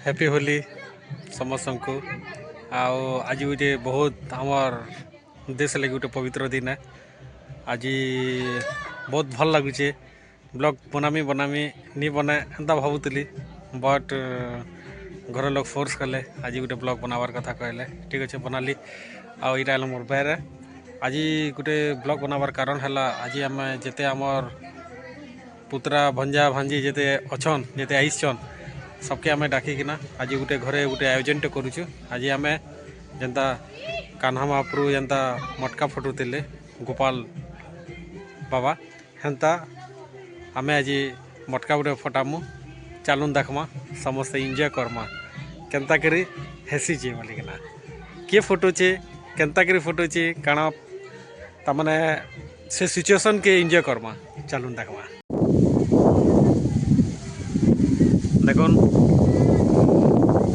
Happy Holi समस्त को आज गोटे बहुत आमर देश लगे गोटे पवित्र दिन है। आज बहुत भल लगुचे ब्लॉग बनामी नहीं बनाए एंता भावुली बट घर लोग फोर्स कले आज गोटे ब्लॉग बनावार कथा कहले ठीक अच्छे बनाली आईटा मोर बैर आज गोटे ब्लॉग बनावार कारण है आज आम जिते आमर पुतरा भंजा भांजी जिते अच्छन जिते आईसन सबके आम डाकिना आज गोटे घरे गोटे आयोजन करुचु। आज आम जनता कान्हा महाप्रभु जनता मटका फटुले गोपाल बाबा हेन्ता आम आज मटका गोटे फटामु चलुन देखमा समस्ते एंजॉय करमा केन्ता करी हेसीचे बोलिकिना किए फटोचे केन्ता करी फटोचे काण तमाने से सिचुएशन के एंजॉय करमा चलुन देखमा देखुन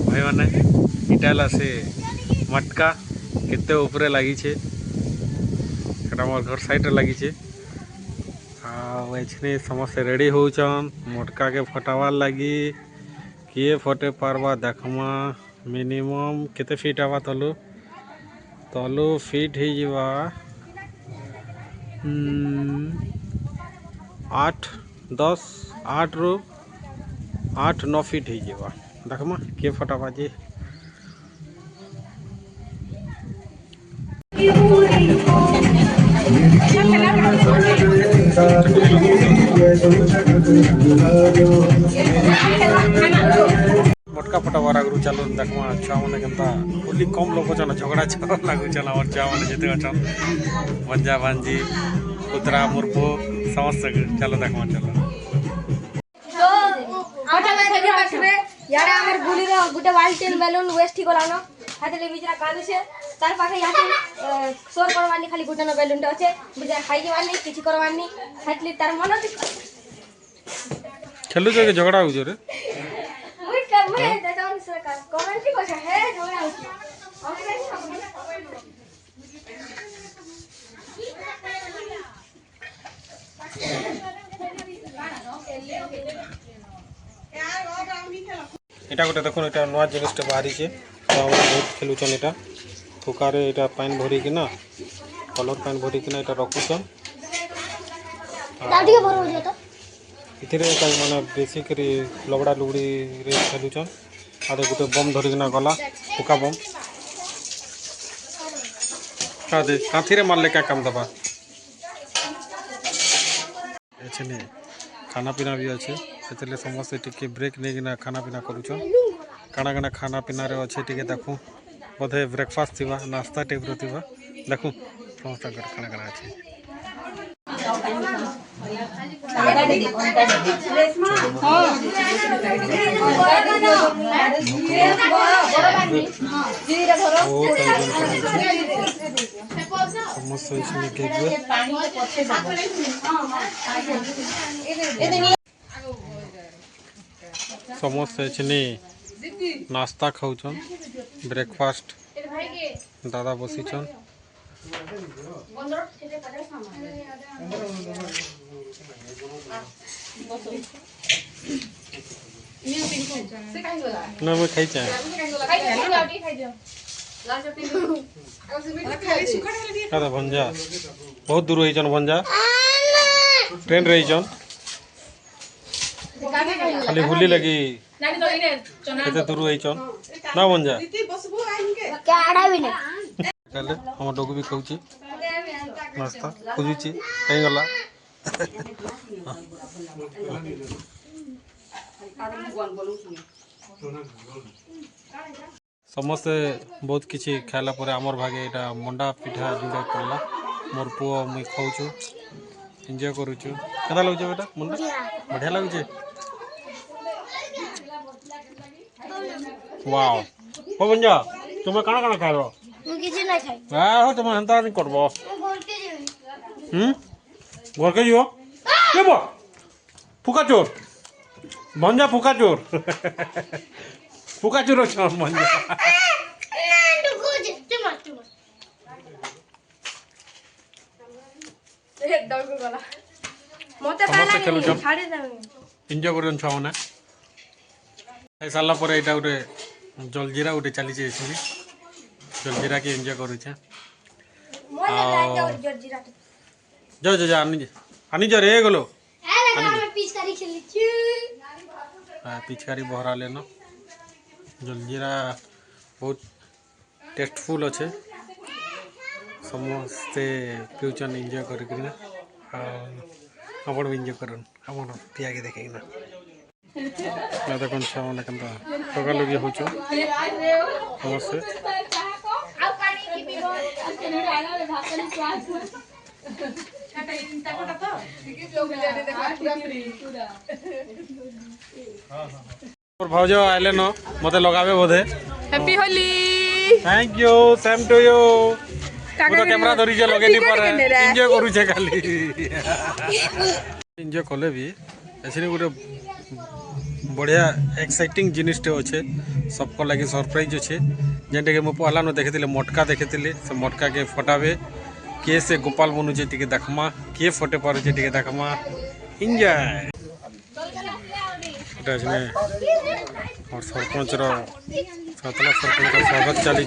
भाई मैंने इटाला से मटका केते ऊपर लगी मोर घर साइड लगी समस्त रेडी होचन मटका के फटावार लगी किए फटे पारवा देखमा मिनिमम केते फीट आवा तलु फीट हो जावा 8-9 फीट हो जावा देखमा किए फटावा जी मटका फटावार आगु चलो देखमा छुआ मैंने केन्ता होली कम लोग चल झगड़ा लगुचन और छुआ मैंने जिते अच्छन भंजा भांजी पुतरा मुर्पो समस्त चलो देखमा चलो गोटे बाल्टीन बेलून वेस्ट गलान हाथे बिचरा कांदुछे तार पाखे याते सोर करवानी खाली गोटे न बेलून अच्छे बिचरा खाई जवानी किछि करवानी हातली तार मन खेलु जे झगड़ा हो रे मुई कमे दादान सरकार कमेंट को है झगड़ा होछि এটা গোটে দেখুন এটা নয়া জিনিসটা বাহারিছে তো আমরা বহুত খেলুছন এটা ফুকারে এটা পানি ভরিকিনা কলর পানি ভরিকিনা এটা রখুছন दादी के भरो हो तो इथिरे माने बेसी करी लबड़ा लुबड़ी रे खेलुछन आरे गोटे बम धरिकिना गला फुका बम कादे काथीरे मारले का काम दबा एछने खाना पीना भी अच्छे से समस्त टिके ब्रेक नहीं खाना पीना करुचन काना काना खाना पीना रे अच्छे टिके देखूँ बोधे ब्रेकफास्ट थी नाश्ता टाइप रो थी देखूँ समस्त खाना खाना अच्छे समस्त नाश्ता खाऊन ब्रेकफास्ट दादा बसीचन ना मैं खाई चाहे भंजा बहुत दूर रही भंजा ट्रेन रही खाली भूली लगी केते दूर रही ना भंजा हम डोगु भी खाऊची नाश्ता खोजुची कहीं गला समस्ते बहुत किसी खाला पर आमर भागे यहाँ मंडा पिठा जोड़ा पड़ला मोर पुओ मुई खाऊचु एंजॉय करुचु केना लगुचे बेटा मंडा बढ़िया लगुचे वाओ ओ बंजा तुम्हें काना काना खाइबो किछि नै खाइ हो तुम हेन्ता नहीं करबो घर के जीव के बो फुका चोर भंजा फुका चोर फुका चोर छ भंजा समस्त खेलुछन एंजॉय करछन छाओ ना। ଖାଇ ସାରିଲା ପରେ ଏଇଟା ଗୋଟେ ଜଲଜିରା ଗୋଟେ ଚାଲିଛି ଏଠି ଜଲଜିରା କି ଏନ୍ଜୟ କରୁଛେ ଯ ଯ ଆନିଜ ରେ ଗଲୋ ପିଚକାରୀ ବହରା लेन जलजीरा बहुत टेस्टफुल अच्छे समस्ते पिउचन एंजॉय करके आपण भी एंजॉय करन आपण पिया के देखे ना देखन छा माने केनता टका लगी होचो समस्ते और भाउज आइले न मते लगाबे बोधे happy Holi thank you same to you मु तो कैमरा धरी जे लगे नी पर एंजॉय करू छे खाली एंजॉय कले भी ऐसे गोटे बढ़िया एक्साइटिंग जिनिसटे अच्छे सबको लगे सरप्राइज अच्छे जेनटे कि मु पहला न देखिले मटका देखिले से मटका के फटाबे किए से गोपाल बनुचे टिके देखमा किए फटे पारुचे टिके देखमा एंजॉय और सरपंच सतला सरपंच स्वागत चली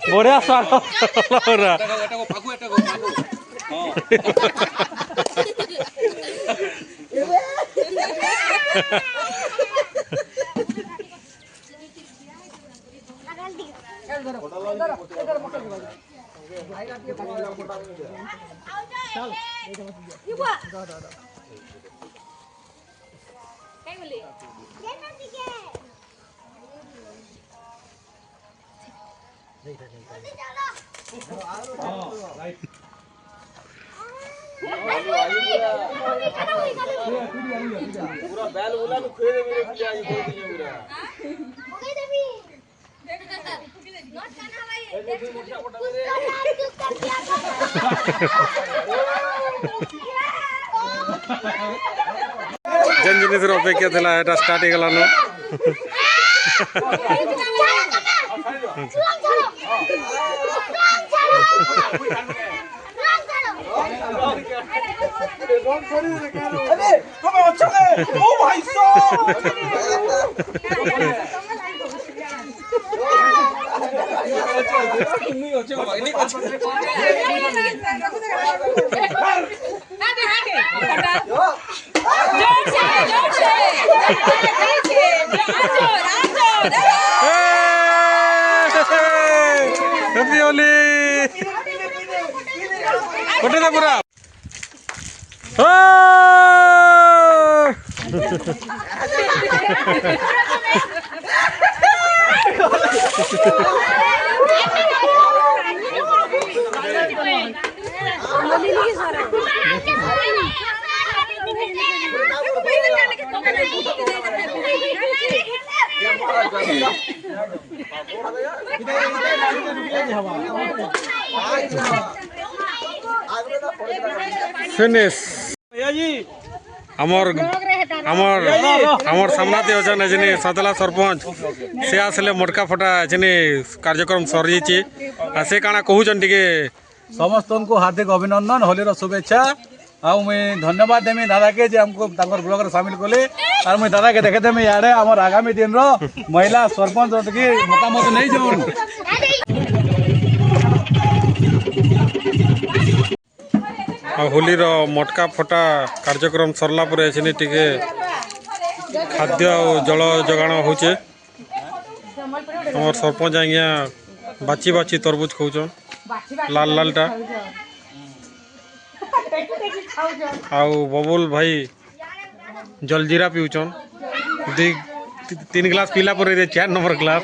बढ़िया स्वागत पूरा बैल बोला तो खेल मेरे पिया ये बोल दिया पूरा ओके देवी नॉट करना भाई जन जिनिस रो अपेक्षा थला एटा स्टार्ट हे गलानो अरे कब अच्छा है ओ भाई हैप्पी होली कोटे दे पूरा फिनिश हमर हमर हमर सामनाते अछन जने सतला सरपंच से आसले मोटका फटा जने कार्यक्रम सरी छि आ से काना कहूचन टिके समस्त को हार्दिक अभिनंदन होली शुभेच्छा आउ मुई धन्यवाद देमी दादा के जे हमको तांकर ब्लॉग रे शामिल कोले और मुई दादा के देखे देमी यारे हमर आगामी दिन रो महिला सरपंच के मतामत नहीं जोन होली रो मोटका फटा कार्यक्रम सरला पर एछनी टिके खाद्य और जल जोगाण होचे हमर सरपंच आज्ञा बाची बाची तरबूज खाउछन लाल लाल टा आउ बबुल भाई जलजीरा पिउछन 3 ग्लास पीला पर 4 नंबर ग्लास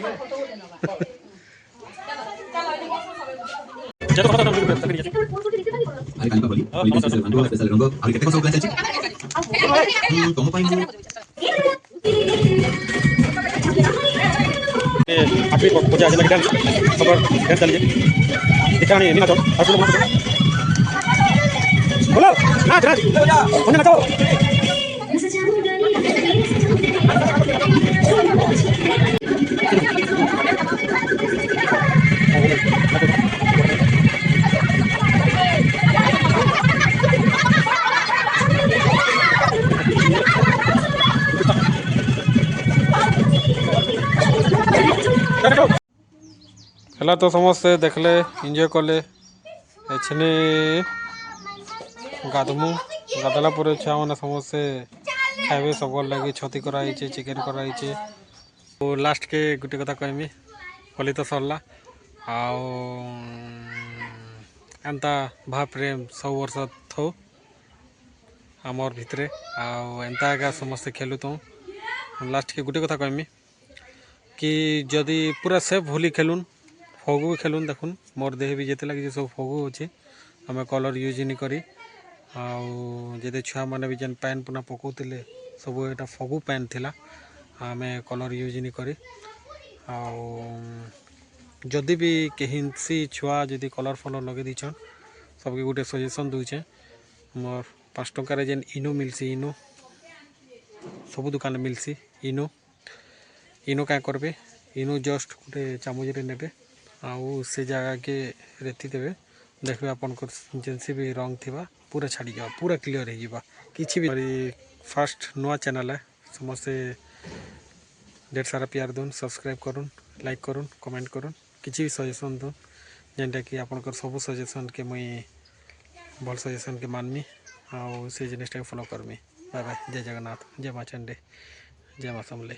ଆରେ କାଲିକା ହୋଲି ହୋଲି ସ୍ପେଶାଲ ଭାଣ୍ଡୁ ସ୍ପେଶାଲ ରଙ୍ଗ ଆଉ କେତେ କଣ ସବୁ ପ୍ଲାନ୍ ଚାଲିଛି ତମ ପାଇଁ ମୁଁ आखिरी पूजा आज डांस सब डांस चलिए दिखा नहीं नाचो और लोग नाचो बोलो नाच नाच उन्हें नाचो ହେଲା ତ ସମସ୍ତେ ଦେଖିଲେ ଏନ୍ଜୟ କଲେ ଏଛିନି ଗାଧମୁ ଗାଧଲା ପରେ ଛୁଆମାନେ ସମସ୍ତେ ଖାଇବେ ସବୁବେଳେ ଲାଗି ଛତି କରାହେଇଛି ଚିକେନ୍ କରାହେଇଛି ଆଉ ଲାଷ୍ଟକେ ଗୋଟେ କଥା କହିମି ହୋଲି ତ ସରିଲା ଆଉ ଏନ୍ତା ଭାବ ପ୍ରେମ ସବୁ ବର୍ଷ ଥଉ ଆମର୍ ଭିତରେ ଆଉ ଏନ୍ତା ଏକା ସମସ୍ତେ ଖେଲୁଥୁଁ ଲାଷ୍ଟକେ ଗୋଟେ କଥା କହିମି कि जदि पूरा सेफ होली खेलुन फगु भी खेलुन देखुन मोर देह भी जिते लगे सब फगु अच्छे आम कलर यूज नहीं करी आदि छुआ मैंने भी जेन पैन पुना पकाउले सब यहाँ फगु पैन थिला आम कलर यूज नहीं करी जदि भी कहीं छुआ जदि कलर फलर लगे दीछन सबके गोटे सजेसन दूचे मोर 5 टंकार जेन इनो मिलसी इनो सब दुकान मिलसी इनो इनो क्या करबे इनो जस्ट गोटे चामच ने आउ से जगह के रेती देवे देखबे आपन जेनसी भी रंग थिबा पूरा छाड़ी जाओ पूरा क्लियर हो जावा किछि भी फास्ट नुआ चैनल है समस्ते ढेर सारा प्यार दून सब्सक्राइब करूँ लाइक करूँ कमेंट करूँ किछि भी सजेसन दून जेनटा कि आपनकर सब सजेसन के मुई भल सजेसन के मानमी आउ से जिनिसटा फॉलो करमी बाय बाय जय जगन्नाथ जय माँ चंडी जय माँ समले।